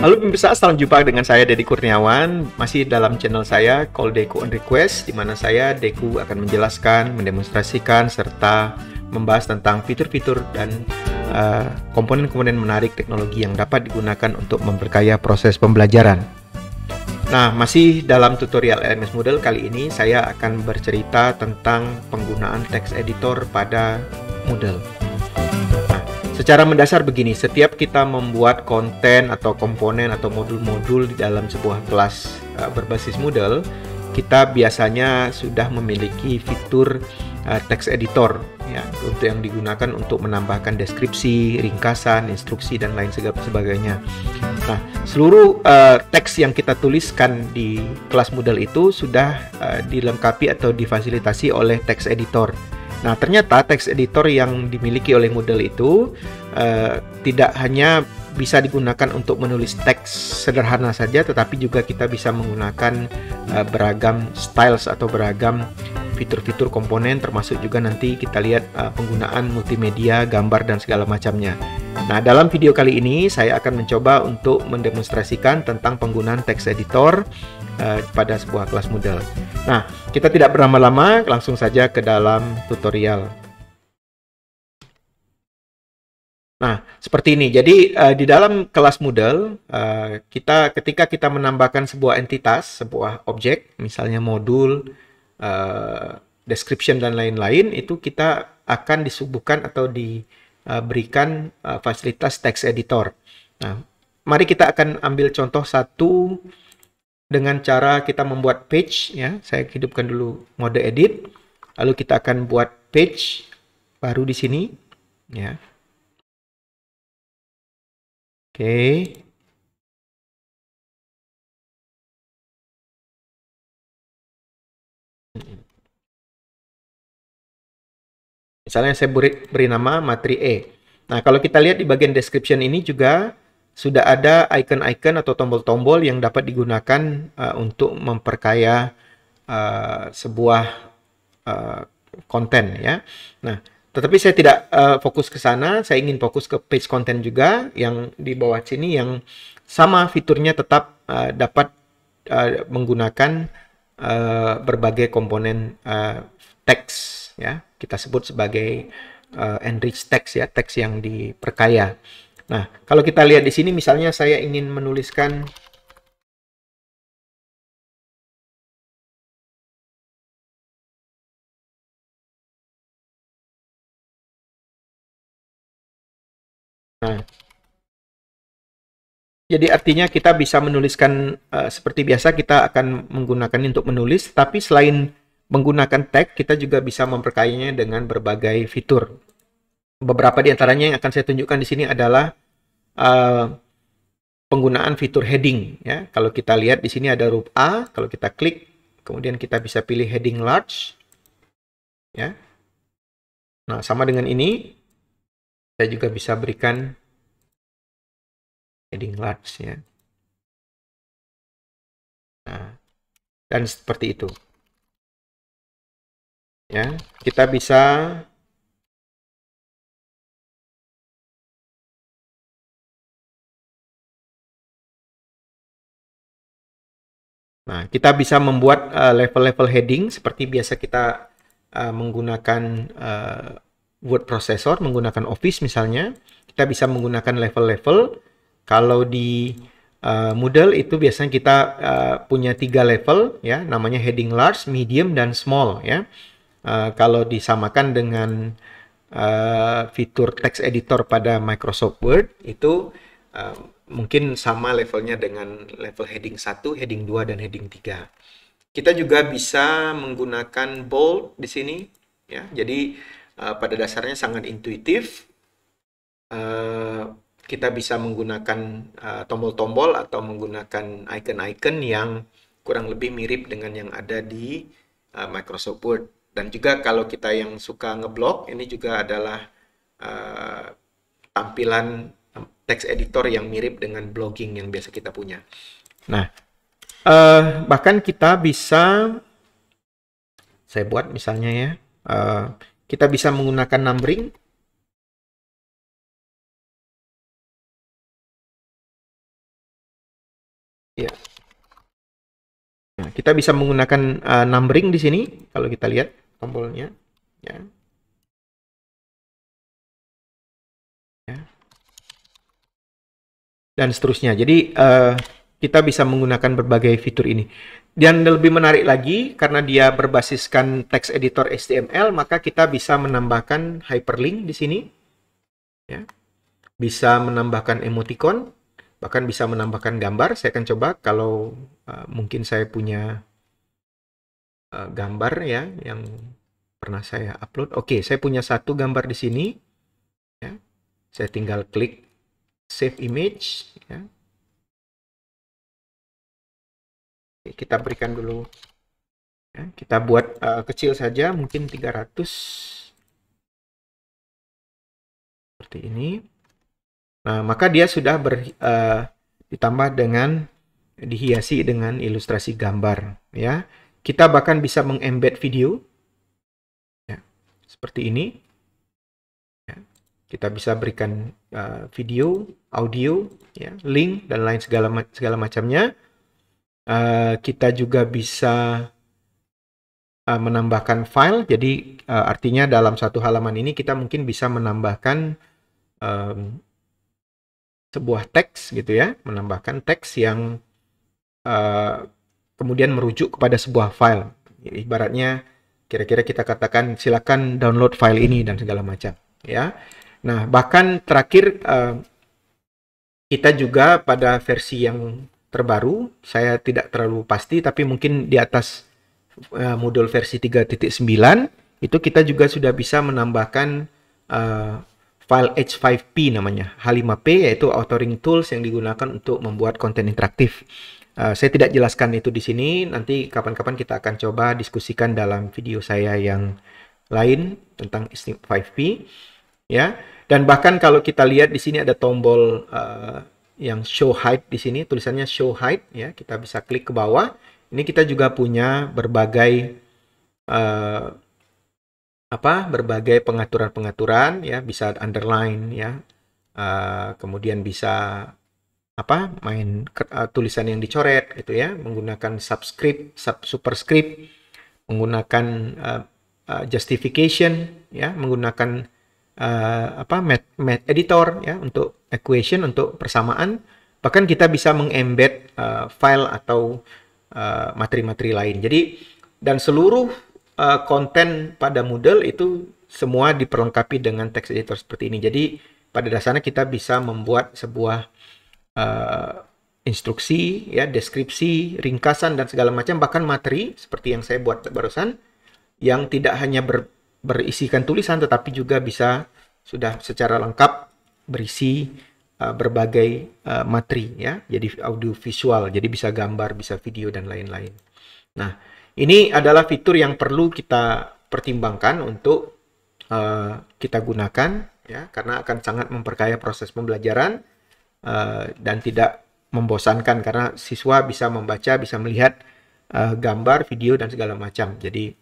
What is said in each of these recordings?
Halo pemirsa, salam jumpa dengan saya Deddy Kurniawan, masih dalam channel saya Call Deku on Request, di mana saya Deku akan menjelaskan, mendemonstrasikan, serta membahas tentang fitur-fitur dan komponen-komponen menarik teknologi yang dapat digunakan untuk memperkaya proses pembelajaran. Nah, masih dalam tutorial LMS Moodle kali ini saya akan bercerita tentang penggunaan text editor pada Moodle. Secara mendasar begini, setiap kita membuat konten atau komponen atau modul-modul di dalam sebuah kelas berbasis Moodle, kita biasanya sudah memiliki fitur text editor ya, untuk yang digunakan untuk menambahkan deskripsi, ringkasan, instruksi dan lain sebagainya. Nah, seluruh teks yang kita tuliskan di kelas Moodle itu sudah dilengkapi atau difasilitasi oleh text editor. Nah, ternyata text editor yang dimiliki oleh Moodle itu tidak hanya bisa digunakan untuk menulis teks sederhana saja, tetapi juga kita bisa menggunakan beragam styles atau beragam fitur-fitur komponen, termasuk juga nanti kita lihat penggunaan multimedia, gambar, dan segala macamnya. Nah, dalam video kali ini saya akan mencoba untuk mendemonstrasikan tentang penggunaan text editor pada sebuah kelas Moodle. Nah, kita tidak berlama-lama, langsung saja ke dalam tutorial. Nah, seperti ini. Jadi, di dalam kelas Moodle, ketika kita menambahkan sebuah entitas, sebuah objek, misalnya modul, description, dan lain-lain, itu kita akan disuguhkan atau diberikan fasilitas text editor. Nah, mari kita akan ambil contoh satu dengan cara kita membuat page ya. Saya hidupkan dulu mode edit. Lalu kita akan buat page baru di sini ya. Oke. Misalnya saya beri nama materi E. Nah, kalau kita lihat di bagian description ini juga sudah ada icon-icon atau tombol-tombol yang dapat digunakan untuk memperkaya sebuah konten ya. Nah, tetapi saya tidak fokus ke sana, saya ingin fokus ke page content juga yang di bawah sini yang sama fiturnya tetap dapat menggunakan berbagai komponen teks ya. Kita sebut sebagai enriched text ya, teks yang diperkaya. Nah, kalau kita lihat di sini misalnya saya ingin menuliskan nah, jadi artinya kita bisa menuliskan seperti biasa kita akan menggunakan ini untuk menulis, tapi selain menggunakan tag, kita juga bisa memperkayanya dengan berbagai fitur. Beberapa di antaranya yang akan saya tunjukkan di sini adalah penggunaan fitur heading ya. Kalau kita lihat di sini ada huruf A, kalau kita klik, kemudian kita bisa pilih heading large ya. Nah, sama dengan ini, saya juga bisa berikan heading large ya. Nah, dan seperti itu. Ya, kita bisa kita bisa membuat level-level heading seperti biasa kita menggunakan word processor, menggunakan Office misalnya. Kita bisa menggunakan level-level. Kalau di Moodle itu biasanya kita punya 3 level ya, namanya heading large, medium, dan small ya. Kalau disamakan dengan fitur text editor pada Microsoft Word itu mungkin sama levelnya dengan level heading 1, heading 2, dan heading 3. Kita juga bisa menggunakan bold di sini ya. Jadi pada dasarnya sangat intuitif. Kita bisa menggunakan tombol-tombol atau menggunakan icon-icon yang kurang lebih mirip dengan yang ada di Microsoft Word. Dan juga kalau kita yang suka ngeblok, ini juga adalah tampilan text editor yang mirip dengan blogging yang biasa kita punya. Nah, bahkan kita bisa, saya buat misalnya ya, kita bisa menggunakan numbering. Nah, kita bisa menggunakan numbering di sini kalau kita lihat tombolnya, ya. Ya. Dan seterusnya. Jadi kita bisa menggunakan berbagai fitur ini. Dan lebih menarik lagi, karena dia berbasiskan text editor HTML, maka kita bisa menambahkan hyperlink di sini. Ya. Bisa menambahkan emoticon, bahkan bisa menambahkan gambar. Saya akan coba kalau mungkin saya punya gambar ya yang pernah saya upload. Oke, saya punya satu gambar di sini. Ya. Saya tinggal klik save image. Ya. Kita berikan dulu. Ya, kita buat kecil saja, mungkin 300. Seperti ini. Nah, maka dia sudah ditambah dengan dihiasi dengan ilustrasi gambar. Ya, kita bahkan bisa mengembed video. Ya, seperti ini. Ya, kita bisa berikan video, audio, ya, link dan lain segala macamnya. Kita juga bisa menambahkan file. Jadi artinya dalam satu halaman ini kita mungkin bisa menambahkan sebuah teks gitu ya, menambahkan teks yang kemudian merujuk kepada sebuah file. Ibaratnya kira-kira kita katakan silakan download file ini dan segala macam ya. Nah, bahkan terakhir kita juga pada versi yang terbaru, saya tidak terlalu pasti tapi mungkin di atas Moodle versi 3.9 itu kita juga sudah bisa menambahkan file H5P namanya, H5P yaitu authoring tools yang digunakan untuk membuat konten interaktif. Saya tidak jelaskan itu di sini, nanti kapan-kapan kita akan coba diskusikan dalam video saya yang lain tentang H5P, ya. Dan bahkan kalau kita lihat di sini ada tombol yang show height di sini, tulisannya show height, ya. Kita bisa klik ke bawah. Ini kita juga punya berbagai berbagai pengaturan-pengaturan ya, bisa underline ya, kemudian bisa main tulisan yang dicoret gitu ya, menggunakan subscript, superscript, menggunakan justification ya, menggunakan math editor ya untuk equation, untuk persamaan, bahkan kita bisa mengembed file atau materi-materi lain. Jadi dan seluruh konten pada Moodle itu semua diperlengkapi dengan text editor seperti ini. Jadi pada dasarnya kita bisa membuat sebuah instruksi, ya, deskripsi, ringkasan dan segala macam, bahkan materi seperti yang saya buat barusan, yang tidak hanya berisikan tulisan, tetapi juga bisa sudah secara lengkap berisi berbagai materi, ya. Jadi audio visual, jadi bisa gambar, bisa video dan lain-lain. Nah, ini adalah fitur yang perlu kita pertimbangkan untuk kita gunakan ya, karena akan sangat memperkaya proses pembelajaran dan tidak membosankan karena siswa bisa membaca, bisa melihat gambar, video dan segala macam. Jadi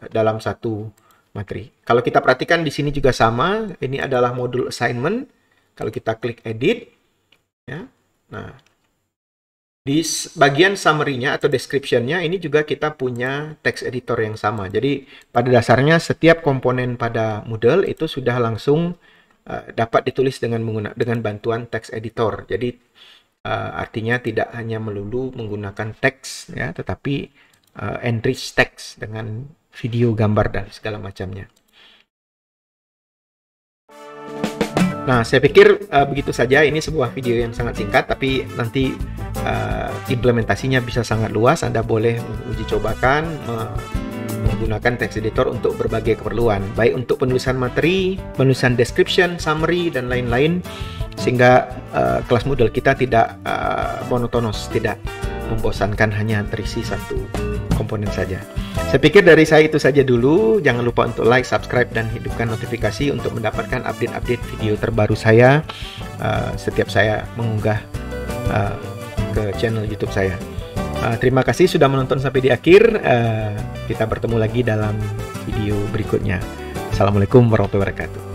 dalam satu materi. Kalau kita perhatikan di sini juga sama, ini adalah modul assignment. Kalau kita klik edit ya. Nah, di bagian summary-nya atau description-nya ini juga kita punya text editor yang sama. Jadi pada dasarnya setiap komponen pada Moodle itu sudah langsung dapat ditulis dengan bantuan text editor. Jadi artinya tidak hanya melulu menggunakan teks ya, tetapi enrich text dengan video, gambar dan segala macamnya. Nah, saya pikir begitu saja. Ini sebuah video yang sangat singkat, tapi nanti implementasinya bisa sangat luas. Anda boleh uji cobakan menggunakan text editor untuk berbagai keperluan, baik untuk penulisan materi, penulisan description, summary, dan lain-lain, sehingga kelas Moodle kita tidak monotonos, tidak membosankan hanya terisi satu komponen saja. Saya pikir dari saya itu saja dulu. Jangan lupa untuk like, subscribe, dan hidupkan notifikasi untuk mendapatkan update-update video terbaru saya setiap saya mengunggah ke channel YouTube saya. Terima kasih sudah menonton sampai di akhir. Kita bertemu lagi dalam video berikutnya. Assalamualaikum warahmatullahi wabarakatuh.